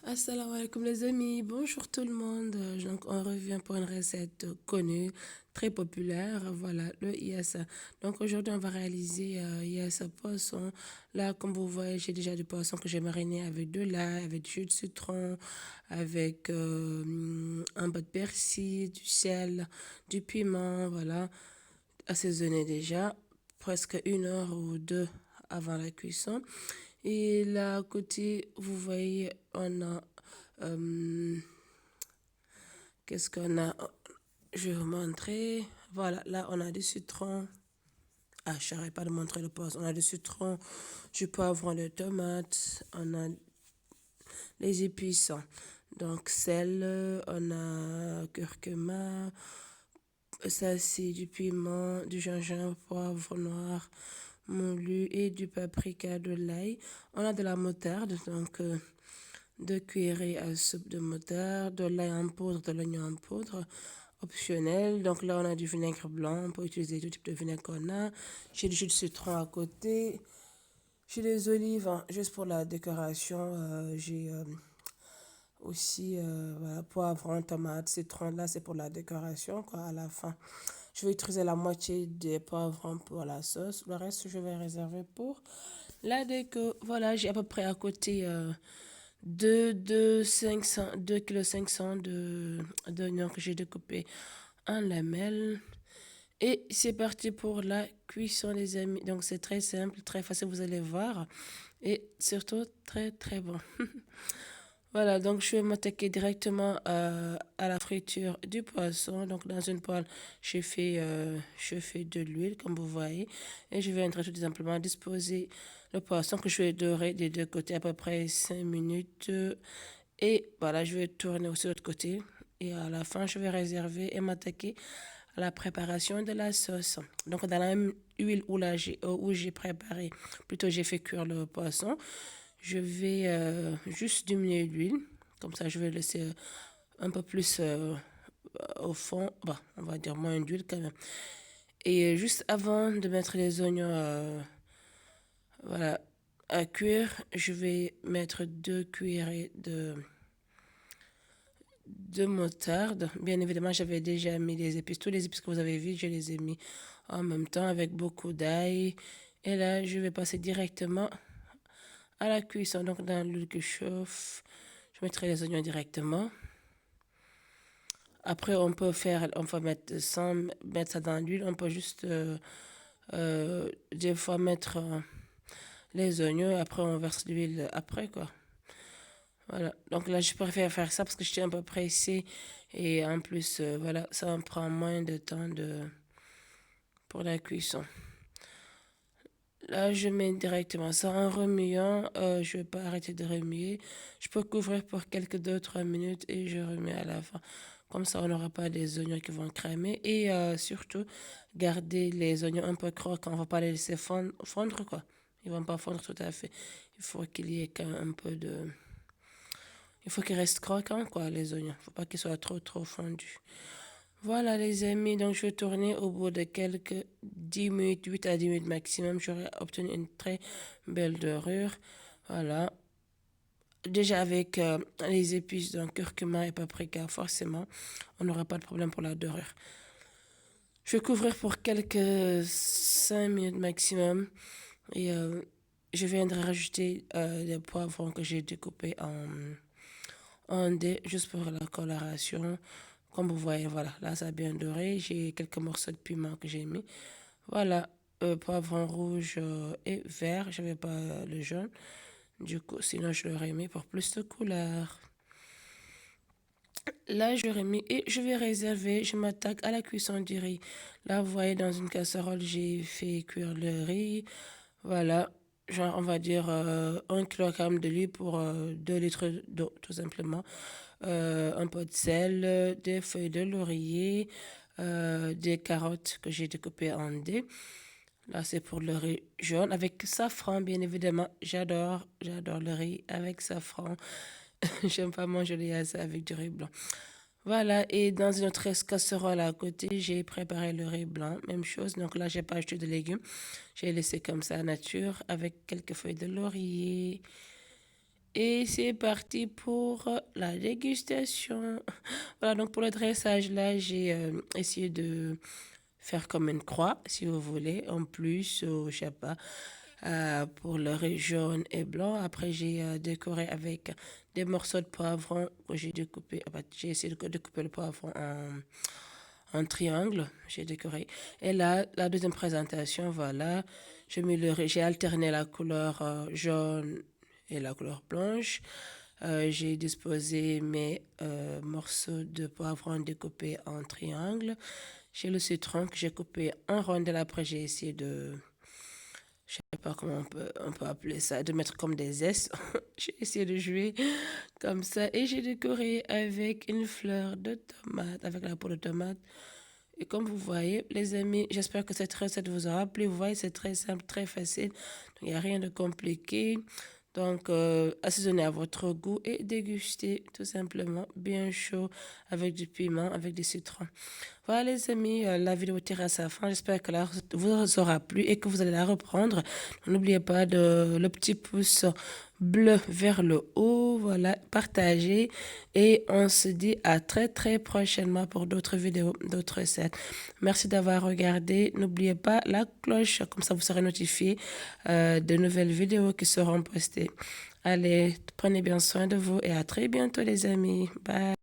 Assalamu alaikum les amis, bonjour tout le monde. Donc on revient pour une recette connue, très populaire, voilà, le yassa. Donc aujourd'hui on va réaliser yassa poisson. Là comme vous voyez j'ai déjà du poisson que j'ai mariné avec de l'ail, avec du jus de citron, avec un peu de persil, du sel, du piment, voilà, assaisonné déjà, presque 1 heure ou 2 avant la cuisson. Et là à côté, vous voyez, on a qu'est-ce qu'on a? Je vais vous montrer. Voilà, là on a du citron. Ah, je n'arrête pas de montrer le poisson. On a du citron, du poivron, de tomates, on a les épices. Donc sel, on a curcuma, ça c'est du piment, du gingembre, poivre noir, moulu et du paprika, de l'ail. On a de la moutarde, donc 2 cuillerées à soupe de moutarde, de l'ail en poudre, de l'oignon en poudre, optionnel. Donc là, on a du vinaigre blanc, on peut utiliser tout type de vinaigre qu'on a. J'ai du jus de citron à côté. J'ai des olives, hein, juste pour la décoration. J'ai aussi voilà, poivron, tomate, citron. Là, c'est pour la décoration, quoi, à la fin. Je vais utiliser la moitié des poivrons pour la sauce. Le reste, je vais réserver pour la déco. Voilà, j'ai à peu près à côté 2 kg 500 d'oignons que j'ai découpés en lamelles. Et c'est parti pour la cuisson, les amis. Donc, c'est très simple, très facile, vous allez voir. Et surtout, très, très bon. Voilà, donc je vais m'attaquer directement à la friture du poisson. Donc dans une poêle, je fais de l'huile comme vous voyez. Et je vais tout simplement disposer le poisson que je vais dorer des deux côtés à peu près 5 minutes. Et voilà, je vais tourner aussi de l'autre côté. Et à la fin, je vais réserver et m'attaquer à la préparation de la sauce. Donc dans la même huile où j'ai préparé, plutôt j'ai fait cuire le poisson. Je vais juste diminuer l'huile. Comme ça, je vais laisser un peu plus au fond. Bah, on va dire moins d'huile quand même. Et juste avant de mettre les oignons voilà, à cuire, je vais mettre 2 cuillerées de moutarde. Bien évidemment, j'avais déjà mis les épices. Tous les épices que vous avez vus, je les ai mis en même temps avec beaucoup d'ail. Et là, je vais passer directement à la cuisson. Donc, dans l'huile qui chauffe, je mettrai les oignons directement. Après, on peut mettre sans mettre ça dans l'huile, on peut juste des fois mettre les oignons. Après, on verse l'huile après, quoi. Voilà. Donc là, je préfère faire ça parce que je suis un peu pressée. Et en plus, voilà, ça me prend moins de temps pour la cuisson. Là, je mets directement ça en remuant. Je ne vais pas arrêter de remuer. Je peux couvrir pour quelques 2 3 minutes et je remets à la fin. Comme ça, on n'aura pas des oignons qui vont cramer. Et surtout, garder les oignons un peu croquants. On ne va pas les laisser fondre, quoi. Ils ne vont pas fondre tout à fait. Il faut qu'il y ait quand même un peu de... Il faut qu'ils restent croquants, quoi, les oignons. Il ne faut pas qu'ils soient trop fondus. Voilà les amis, donc je vais tourner au bout de quelques 10 minutes, 8 à 10 minutes maximum. J'aurai obtenu une très belle dorure. Voilà. Déjà avec les épices, donc curcuma et paprika, forcément, on n'aura pas de problème pour la dorure. Je vais couvrir pour quelques 5 minutes maximum. Et je viendrai rajouter les poivrons que j'ai découpés en dés, juste pour la coloration. Comme vous voyez, voilà, là ça a bien doré. J'ai quelques morceaux de piment que j'ai mis. Voilà, poivron rouge et vert. Je n'avais pas le jaune. Du coup, sinon je l'aurais mis pour plus de couleur. Là, j'aurais mis et je vais réserver. Je m'attaque à la cuisson du riz. Là, vous voyez, dans une casserole, j'ai fait cuire le riz. Voilà, genre, on va dire 1 kg de riz pour 2 litres d'eau, tout simplement. Un peu de sel, des feuilles de laurier, des carottes que j'ai découpées en dés. Là, c'est pour le riz jaune avec safran, bien évidemment. J'adore le riz avec safran. J'aime pas manger les yassa avec du riz blanc. Voilà, et dans une autre casserole à côté, j'ai préparé le riz blanc, même chose. Donc là, j'ai pas ajouté de légumes. J'ai laissé comme ça nature avec quelques feuilles de laurier. Et c'est parti pour la dégustation. Voilà, donc pour le dressage, là, j'ai essayé de faire comme une croix, si vous voulez. En plus, je sais pas, pour le riz jaune et blanc. Après, j'ai décoré avec des morceaux de poivron que j'ai découpé. J'ai essayé de découper le poivron en triangle. J'ai décoré. Et là, la deuxième présentation, voilà. J'ai alterné la couleur jaune et la couleur blanche. J'ai disposé mes morceaux de poivron découpés en triangle. J'ai le citron que j'ai coupé en rondelles. Après, j'ai essayé de, je sais pas comment on peut appeler ça, de mettre comme des S. J'ai essayé de jouer comme ça. Et j'ai décoré avec une fleur de tomate, avec la peau de tomate. Et comme vous voyez, les amis, j'espère que cette recette vous aura plu. Vous voyez, c'est très simple, très facile. Il n'y a rien de compliqué. Donc, assaisonnez à votre goût et dégustez tout simplement bien chaud avec du piment, avec du citron. Voilà les amis, la vidéo tire à sa fin. J'espère que la vous aura plu et que vous allez la reprendre. N'oubliez pas de le petit pouce bleu vers le haut. Voilà, partagez. Et on se dit à très très prochainement pour d'autres vidéos, d'autres recettes. Merci d'avoir regardé. N'oubliez pas la cloche, comme ça vous serez notifié de nouvelles vidéos qui seront postées. Allez, prenez bien soin de vous et à très bientôt les amis. Bye.